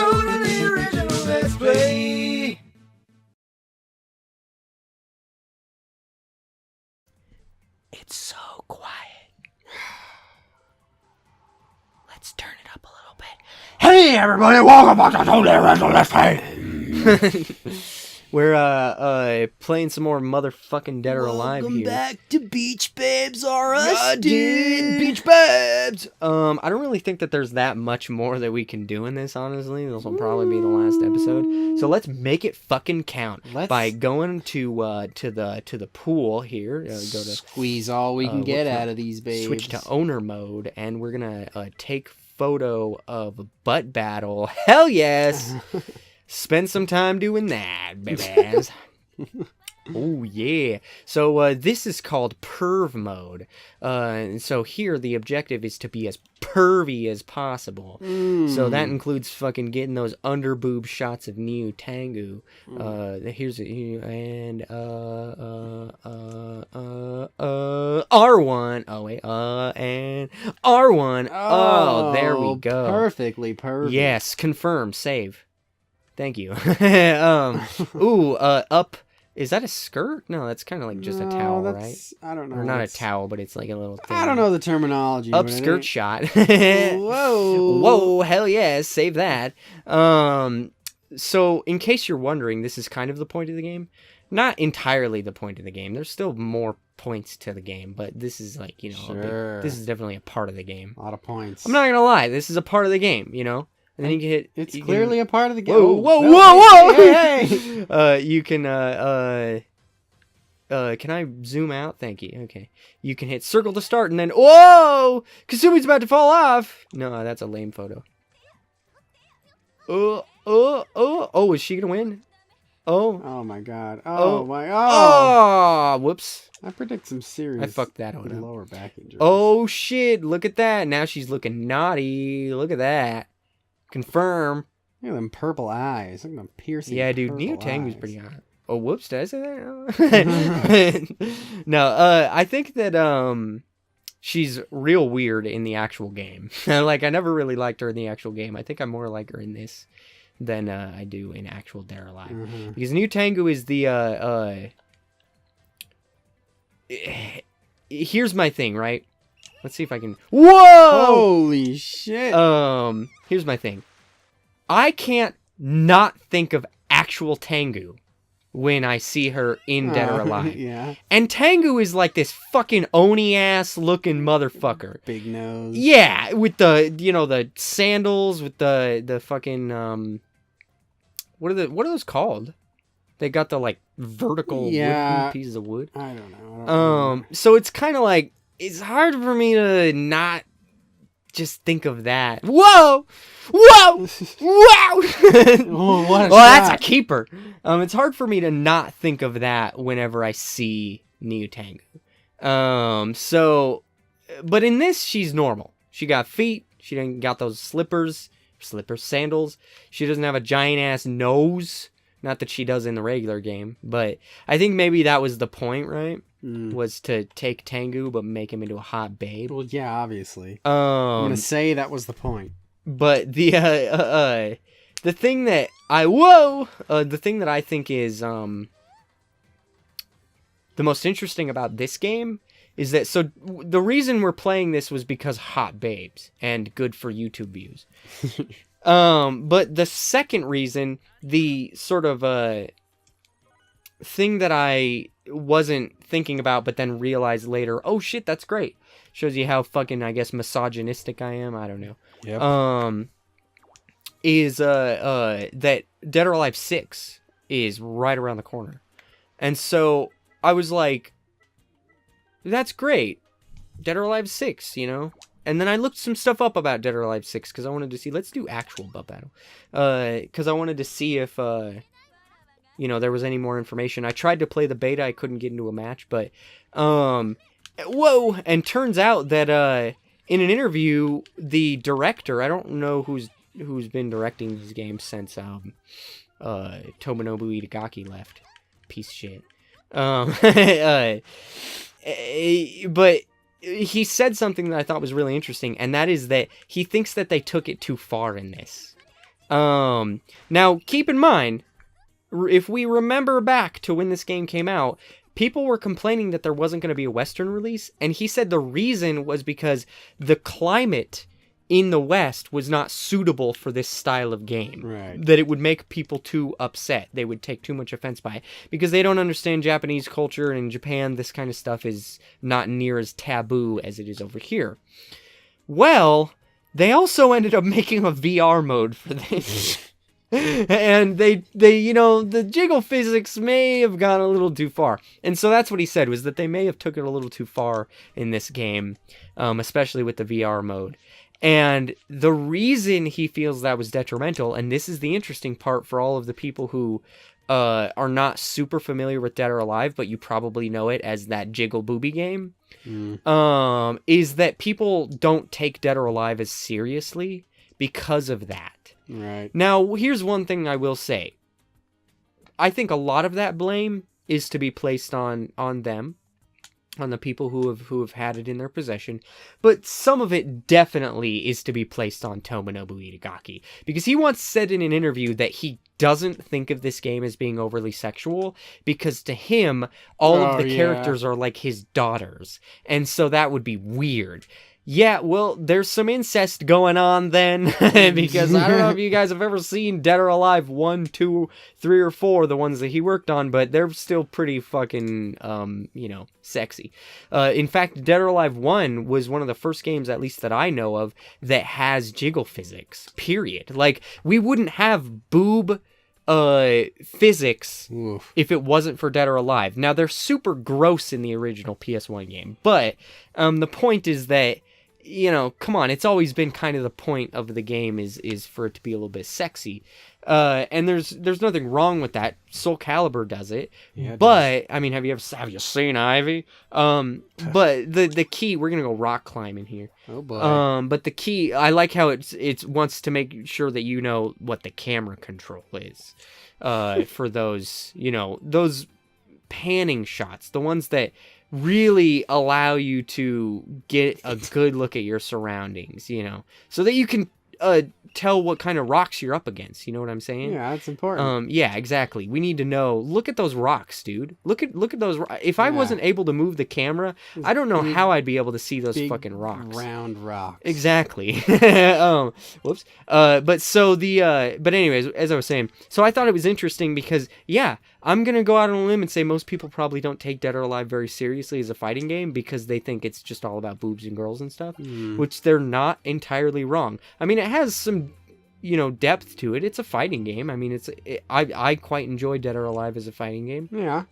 episode of the original Let's Play. It's so quiet. Let's turn it up a little bit. Hey everybody, welcome back to the original Let's Play. We're playing some more motherfucking Dead or Alive here. Welcome back to Beach Babes R Us, God, dude. Beach Babes! I don't really think that there's that much more that we can do in this, honestly. This will probably be the last episode. So let's make it fucking count by going to the pool here. Go to squeeze all we can get out of these babes. Switch to owner mode, and we're gonna take photo of butt battle. Hell yes! Spend some time doing that, babies. Oh, yeah. So, this is called perv mode. So here, the objective is to be as pervy as possible. So that includes fucking getting those under boob shots of Neo Tengu. Here's it. And, R1. Oh, wait. And R1. Oh, there we go. Perfectly perfect. Yes, confirm, save. Thank you. Up. Is that a skirt? No, that's kind of like just a towel, right? I don't know. Or not a towel, but it's like a little thing. I don't know the terminology. Up skirt shot. Whoa. Whoa, hell yes, save that. So, in case you're wondering, this is kind of the point of the game. Not entirely the point of the game. There's still more points to the game, but this is like, this is definitely a part of the game. A lot of points. I'm not gonna lie, this is a part of the game, you know? And then you can hit... It's clearly a part of the game. Whoa! Hey. You can, can I zoom out? Thank you. Okay. You can hit circle to start and then... Whoa! Kasumi's about to fall off! No, that's a lame photo. Oh, is she gonna win? Oh my god. Oh. Whoops. I predict some serious... I fucked that one up. Lower back injuries. Oh, shit. Look at that. Now she's looking naughty. Look at that. Confirm. Look at them purple eyes. Look at them piercing. Yeah, dude. Neo Tengu's pretty hot. Oh, whoops. Did I say that? No, I think that she's real weird in the actual game. Like, I never really liked her in the actual game. I think I more like her in this than I do in actual Dead or Alive. Because Neo Tengu is the... Here's my thing, right? Let's see if I can... Whoa! Holy shit. Here's my thing. I can't not think of actual Tengu when I see her in Dead or Alive. Yeah. And Tengu is like this fucking Oni-ass looking motherfucker. Big nose. Yeah, with the, the sandals, with the fucking, what are those called? They got the, like, vertical wooden pieces of wood. I don't know. So it's kind of like, it's hard for me to not just think of that. Whoa! Whoa! Oh, what a well, that's a keeper. It's hard for me to not think of that whenever I see Neo Tengu. But in this, she's normal. She got feet. She didn't got those sandals. She doesn't have a giant-ass nose. Not that she does in the regular game, but I think maybe that was the point, right? Was to take Tengu but make him into a hot babe. Well, yeah, obviously. I'm gonna say that was the point. But the thing that I think is the most interesting about this game is that the reason we're playing this was because hot babes and good for YouTube views. But the second reason, the sort of thing that I wasn't thinking about but then realized later, oh shit, that's great. Shows you how fucking, I guess, misogynistic I am. I don't know. Yep. Is that Dead or Alive 6 is right around the corner. And so I was like, that's great. Dead or Alive 6, And then I looked some stuff up about Dead or Alive 6 because I wanted to see, let's do actual butt battle. Because I wanted to see if, there was any more information. I tried to play the beta. I couldn't get into a match, but, whoa! And turns out that, in an interview, the director, I don't know who's been directing this game since, Tomonobu Itagaki left. Piece of shit. But he said something that I thought was really interesting, and that is that he thinks that they took it too far in this. Now, keep in mind, if we remember back to when this game came out, people were complaining that there wasn't going to be a Western release, and he said the reason was because the climate in the West was not suitable for this style of game. Right. That it would make people too upset. They would take too much offense by it. Because they don't understand Japanese culture, and in Japan, this kind of stuff is not near as taboo as it is over here. Well, they also ended up making a VR mode for this. And they the jiggle physics may have gone a little too far. And so that's what he said, was that they may have took it a little too far in this game, especially with the VR mode. And the reason he feels that was detrimental, and this is the interesting part for all of the people who are not super familiar with Dead or Alive, but you probably know it as that jiggle boobie game, is that people don't take Dead or Alive as seriously because of that. Right. Now, here's one thing I will say. I think a lot of that blame is to be placed on them, on the people who have had it in their possession, but some of it definitely is to be placed on Tomonobu Itagaki, because he once said in an interview that he doesn't think of this game as being overly sexual, because to him, all of the characters are like his daughters, and so that would be weird. Yeah, well, there's some incest going on then, because I don't know if you guys have ever seen Dead or Alive 1, 2, 3, or 4, the ones that he worked on, but they're still pretty fucking, sexy. In fact, Dead or Alive 1 was one of the first games, at least that I know of, that has jiggle physics, period. Like, we wouldn't have boob physics if it wasn't for Dead or Alive. Now, they're super gross in the original PS1 game, but the point is that, come on, it's always been kind of the point of the game is for it to be a little bit sexy. And there's nothing wrong with that. Soul Calibur does it. Yeah, but I mean, have you seen Ivy? But the key, we're gonna go rock climbing here. Oh boy. But the key, I like how it wants to make sure that you know what the camera control is. For those, those panning shots, the ones that really allow you to get a good look at your surroundings, so that you can tell what kind of rocks you're up against. You know what I'm saying? Yeah, that's important. Yeah, exactly. We need to know. Look at those rocks, dude. Look at those. If I wasn't able to move the camera, I don't know how I'd be able to see those fucking rocks. Round rocks. Exactly. Whoops. But anyways, as I was saying, so I thought it was interesting because, yeah, I'm gonna go out on a limb and say most people probably don't take Dead or Alive very seriously as a fighting game because they think it's just all about boobs and girls and stuff, which they're not entirely wrong. I mean, it has some, depth to it. It's a fighting game. I mean, I quite enjoy Dead or Alive as a fighting game. Yeah.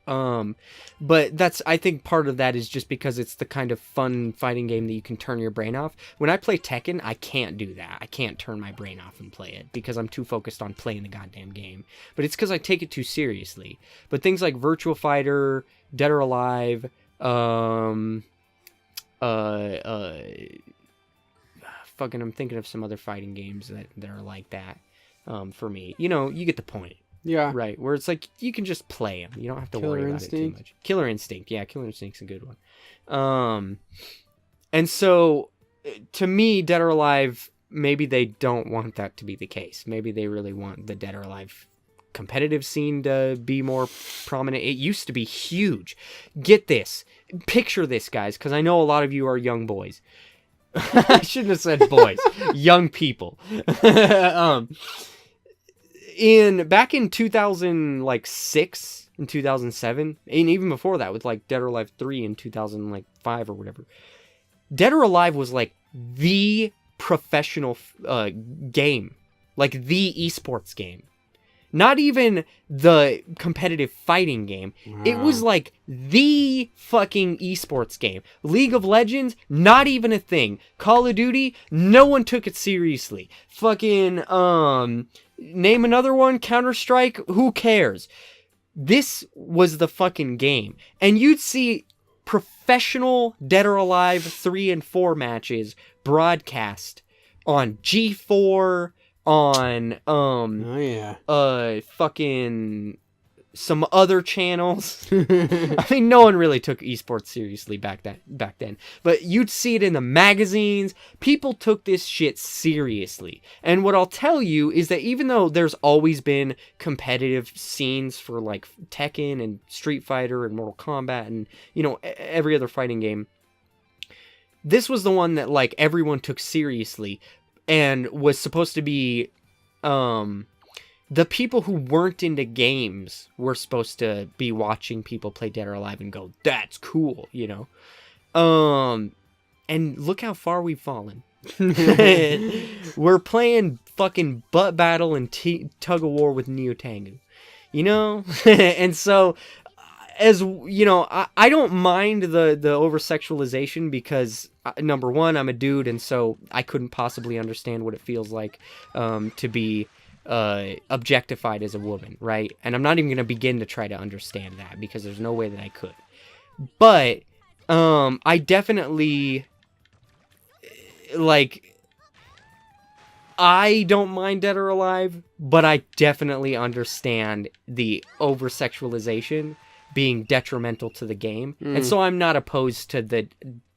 But I think part of that is just because it's the kind of fun fighting game that you can turn your brain off. When I play Tekken, I can't do that. I can't turn my brain off and play it because I'm too focused on playing the goddamn game. But it's because I take it too seriously. But things like Virtua Fighter, Dead or Alive, I'm thinking of some other fighting games that are like that, for me. You get the point. Yeah. Right, where it's like, you can just play them. You don't have to worry about it too much. Killer Instinct. Yeah, Killer Instinct's a good one. And so, to me, Dead or Alive, maybe they don't want that to be the case. Maybe they really want the Dead or Alive competitive scene to be more prominent. It used to be huge. Get this. Picture this, guys, because I know a lot of you are young boys. I shouldn't have said boys. Young people. Back in 2006 and 2007, and even before that with like Dead or Alive 3 in 2005 or whatever, Dead or Alive was like the professional game, like the esports game. Not even the competitive fighting game. Wow. It was like the fucking esports game. League of Legends, not even a thing. Call of Duty, no one took it seriously. Fucking, name another one, Counter-Strike, who cares? This was the fucking game. And you'd see professional Dead or Alive 3 and 4 matches broadcast on G4, on fucking some other channels. I mean, no one really took esports seriously back then. But you'd see it in the magazines. People took this shit seriously. And what I'll tell you is that even though there's always been competitive scenes for like Tekken and Street Fighter and Mortal Kombat and, you know, every other fighting game, this was the one that like everyone took seriously and was supposed to be, the people who weren't into games were supposed to be watching people play Dead or Alive and go, that's cool, you know? And look how far we've fallen. We're playing fucking butt battle and tug of war with Neo Tengu, you know? And so, as you know, I don't mind the over-sexualization because, number one, I'm a dude, and so I couldn't possibly understand what it feels like to be objectified as a woman, right? And I'm not even going to begin to try to understand that because there's no way that I could. But I definitely, like, I don't mind Dead or Alive, but I definitely understand the over-sexualization being detrimental to the game. And so I'm not opposed to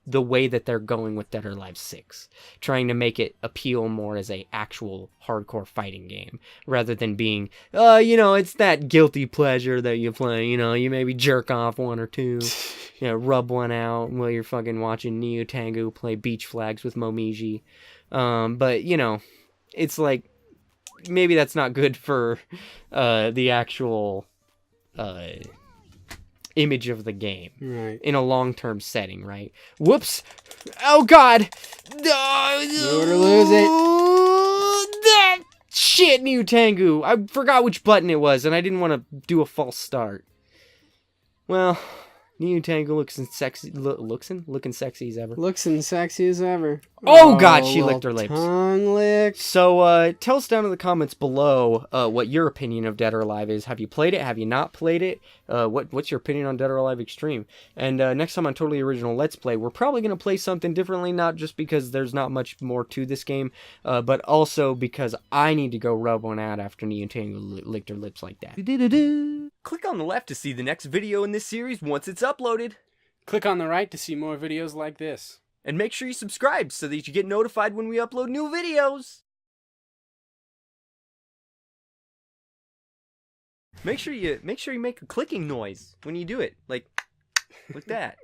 the way that they're going with Dead or Alive 6, trying to make it appeal more as a actual hardcore fighting game rather than being, you know, it's that guilty pleasure that you play, you know, you maybe jerk off one or two, you know, rub one out while you're fucking watching Neo Tengu play beach flags with Momiji. But, you know, it's like, maybe that's not good for the actual image of the game, right, in a long-term setting, right? Whoops! Oh god! Lose or lose it. Shit, Neo Tengu! I forgot which button it was, and I didn't want to do a false start. Well, Neo Tengu looking sexy as ever. Looking sexy as ever. Oh god, she licked her lips. Tongue lick. So, tell us down in the comments below what your opinion of Dead or Alive is. Have you played it? Have you not played it? What's your opinion on Dead or Alive Xtreme? And next time on Totally Original Let's Play, we're probably going to play something differently, not just because there's not much more to this game, but also because I need to go rub one out after Neo Tengu licked her lips like that. Click on the left to see the next video in this series once it's uploaded. Click on the right to see more videos like this. And make sure you subscribe so that you get notified when we upload new videos. Make sure you make a clicking noise when you do it, like that.